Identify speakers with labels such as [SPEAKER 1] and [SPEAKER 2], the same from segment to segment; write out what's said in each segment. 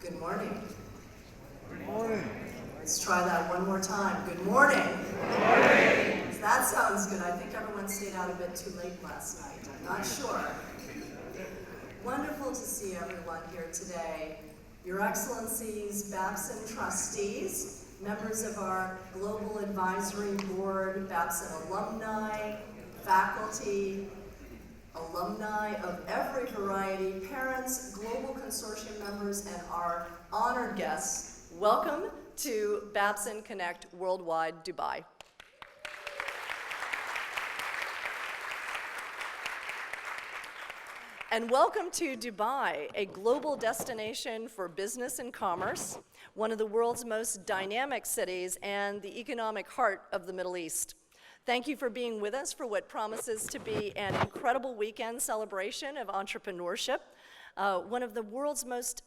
[SPEAKER 1] Good morning.
[SPEAKER 2] Good morning.
[SPEAKER 1] Let's try that one more time. Good morning.
[SPEAKER 2] Good morning.
[SPEAKER 1] That sounds good. I think everyone stayed out a bit too late last night. I'm not sure. Wonderful to see everyone here today. Your Excellencies, Babson trustees, members of our Global Advisory Board, Babson alumni, faculty, alumni of every variety, parents, global consortium members, and our honored guests. Welcome to Babson Connect Worldwide Dubai. And welcome to Dubai, a global destination for business and commerce, one of the world's most dynamic cities and the economic heart of the Middle East. Thank you for being with us for what promises to be an incredible weekend celebration of entrepreneurship, one of the world's most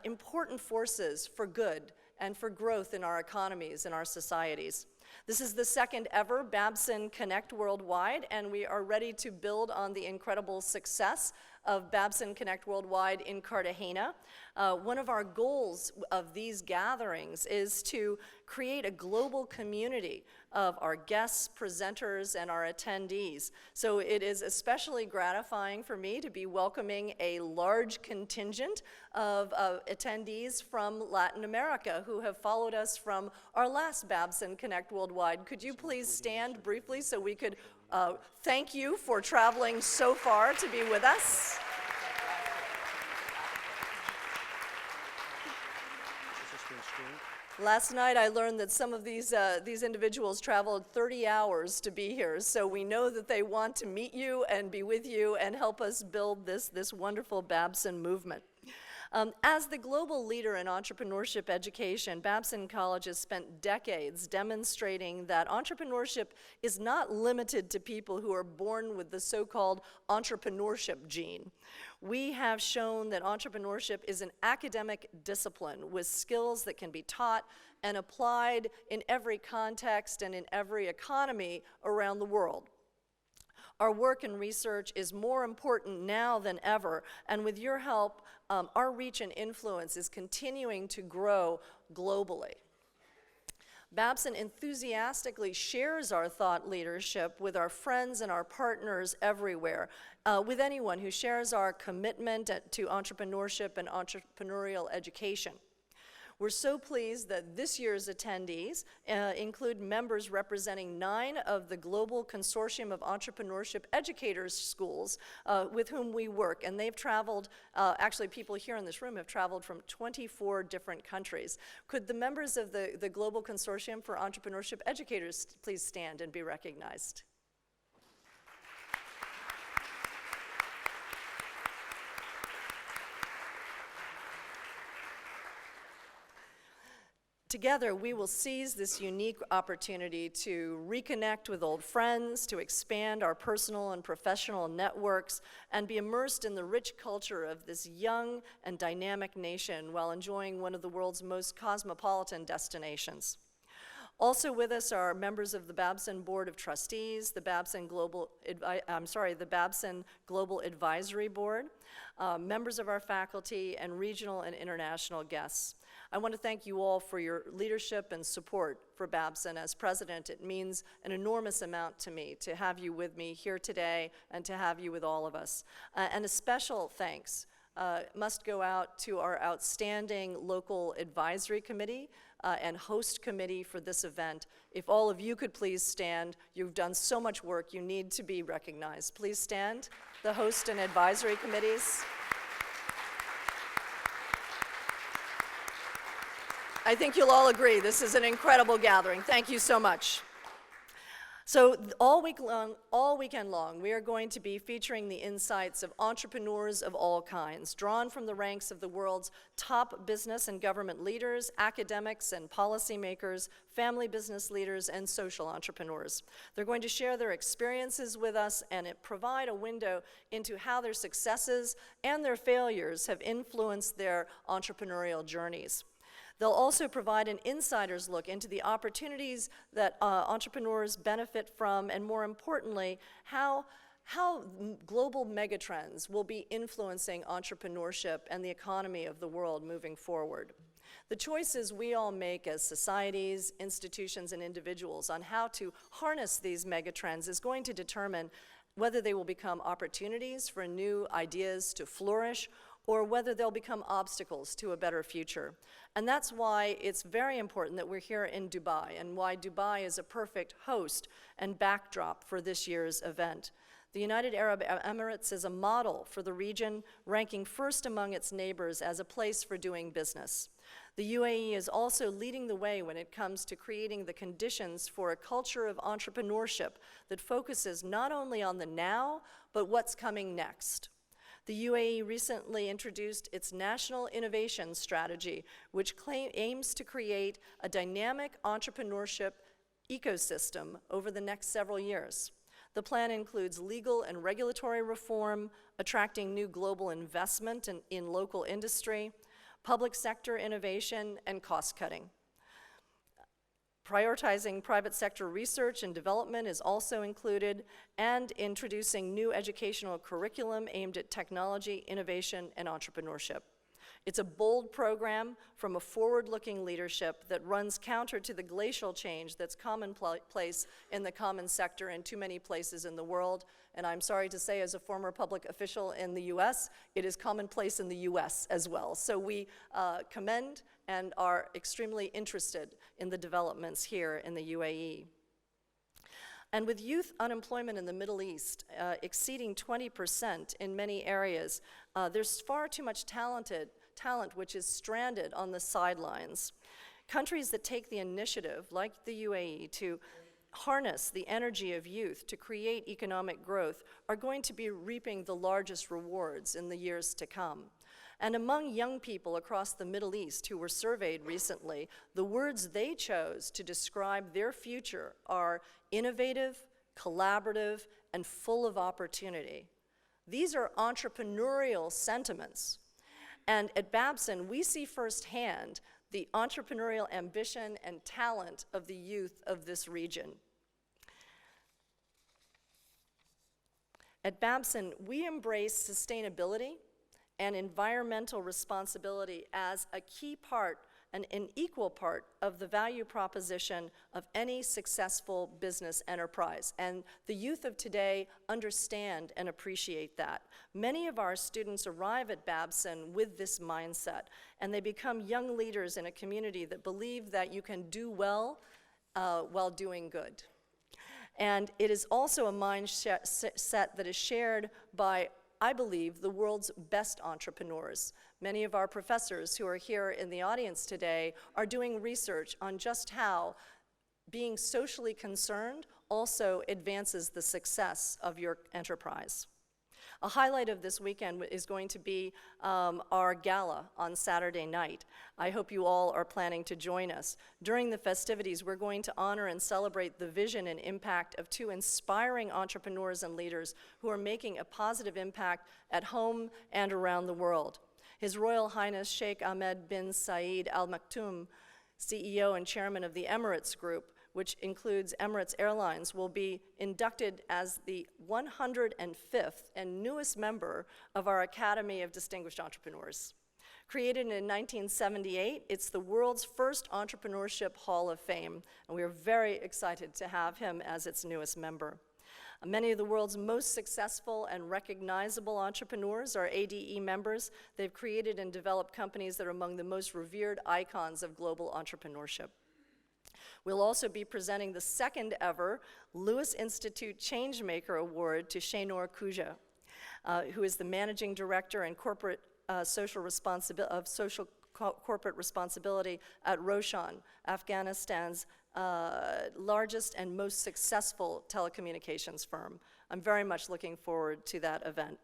[SPEAKER 1] important forces for good and for growth in our economies and our societies. This is the second ever Babson Connect Worldwide, and we are ready to build on the incredible success of Babson Connect Worldwide in Cartagena. One of our goals of these gatherings is to create a global community of our guests, presenters, and our attendees. So it is especially gratifying for me to be welcoming a large contingent of attendees from Latin America who have followed us from our last Babson Connect Worldwide. Could you please stand briefly so we could thank you for traveling so far to be with us? Last night I learned that some of these individuals traveled 30 hours to be here, so we know that they want to meet you and be with you and help us build this wonderful Babson movement. As the global leader in entrepreneurship education, Babson College has spent decades demonstrating that entrepreneurship is not limited to people who are born with the so-called entrepreneurship gene. We have shown that entrepreneurship is an academic discipline with skills that can be taught and applied in every context and in every economy around the world. Our work and research is more important now than ever, and with your help, our reach and influence is continuing to grow globally. Babson enthusiastically shares our thought leadership with our friends and our partners everywhere, with anyone who shares our commitment to entrepreneurship and entrepreneurial education. We're so pleased that this year's attendees include members representing 9 of the Global Consortium of Entrepreneurship Educators schools with whom we work. And they've traveled, actually people here in this room have traveled from 24 different countries. Could the members of the Global Consortium for Entrepreneurship Educators please stand and be recognized? Together, we will seize this unique opportunity to reconnect with old friends, to expand our personal and professional networks, and be immersed in the rich culture of this young and dynamic nation while enjoying one of the world's most cosmopolitan destinations. Also with us are members of the Babson Board of Trustees, the Babson Global Advisory Board, members of our faculty, and regional and international guests. I want to thank you all for your leadership and support for Babson. As president, it means an enormous amount to me to have you with me here today and to have you with all of us. And a special thanks must go out to our outstanding local advisory committee and host committee for this event. If all of you could please stand, you've done so much work, you need to be recognized. Please stand, the host and advisory committees. I think you'll all agree this is an incredible gathering. Thank you so much. So all weekend long, we are going to be featuring the insights of entrepreneurs of all kinds, drawn from the ranks of the world's top business and government leaders, academics and policymakers, family business leaders, and social entrepreneurs. They're going to share their experiences with us and provide a window into how their successes and their failures have influenced their entrepreneurial journeys. They'll also provide an insider's look into the opportunities that entrepreneurs benefit from, and more importantly, how how global megatrends will be influencing entrepreneurship and the economy of the world moving forward. The choices we all make as societies, institutions, and individuals on how to harness these megatrends is going to determine whether they will become opportunities for new ideas to flourish or whether they'll become obstacles to a better future. And that's why it's very important that we're here in Dubai and why Dubai is a perfect host and backdrop for this year's event. The United Arab Emirates is a model for the region, ranking first among its neighbors as a place for doing business. The UAE is also leading the way when it comes to creating the conditions for a culture of entrepreneurship that focuses not only on the now, but what's coming next. The UAE recently introduced its National Innovation Strategy, which aims to create a dynamic entrepreneurship ecosystem over the next several years. The plan includes legal and regulatory reform, attracting new global investment in local industry, public sector innovation, and cost cutting. Prioritizing private sector research and development is also included, and introducing new educational curriculum aimed at technology, innovation, and entrepreneurship. It's a bold program from a forward-looking leadership that runs counter to the glacial change that's commonplace in the common sector in too many places in the world. And I'm sorry to say, as a former public official in the US, it is commonplace in the US as well. So we commend and are extremely interested in the developments here in the UAE. And with youth unemployment in the Middle East exceeding 20% in many areas, there's far too much talent which is stranded on the sidelines. Countries that take the initiative, like the UAE, to harness the energy of youth to create economic growth are going to be reaping the largest rewards in the years to come. And among young people across the Middle East who were surveyed recently, the words they chose to describe their future are innovative, collaborative, and full of opportunity. These are entrepreneurial sentiments. And at Babson, we see firsthand the entrepreneurial ambition and talent of the youth of this region. At Babson, we embrace sustainability and environmental responsibility as a key part and an equal part of the value proposition of any successful business enterprise. And the youth of today understand and appreciate that. Many of our students arrive at Babson with this mindset, and they become young leaders in a community that believe that you can do well while doing good. And it is also a mindset that is shared by, I believe, the world's best entrepreneurs. Many of our professors who are here in the audience today are doing research on just how being socially concerned also advances the success of your enterprise. A highlight of this weekend is going to be our gala on Saturday night. I hope you all are planning to join us. During the festivities, we're going to honor and celebrate the vision and impact of two inspiring entrepreneurs and leaders who are making a positive impact at home and around the world. His Royal Highness Sheikh Ahmed bin Saeed Al Maktoum, CEO and chairman of the Emirates Group, which includes Emirates Airlines, will be inducted as the 105th and newest member of our Academy of Distinguished Entrepreneurs. Created in 1978, it's the world's first entrepreneurship hall of fame, and we are very excited to have him as its newest member. Many of the world's most successful and recognizable entrepreneurs are ADE members. They've created and developed companies that are among the most revered icons of global entrepreneurship. We'll also be presenting the second ever Lewis Institute Changemaker Award to Shaynor Kuja, who is the Managing Director and Corporate Corporate Responsibility at Roshan, Afghanistan's largest and most successful telecommunications firm. I'm very much looking forward to that event.